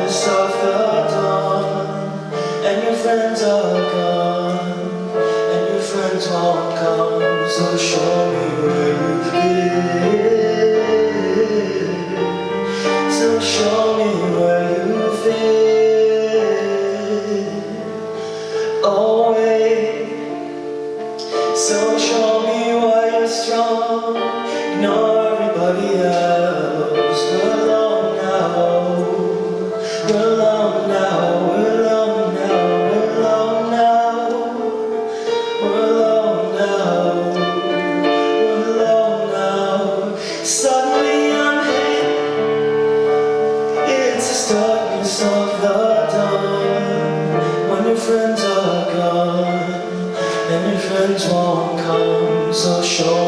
darkness of the dawn, and your friends are gone, and your friends won't come. So show me where you've been. So show me where you've been. Oh wait. So show me why you're strong. Ignore everybody else. We're alone now. We're alone now. We're alone now. We're alone now. We're alone now. We're alone now. Suddenly I'm hit. It's the darkness of the dawn, when your friends are gone and your friends won't come. So show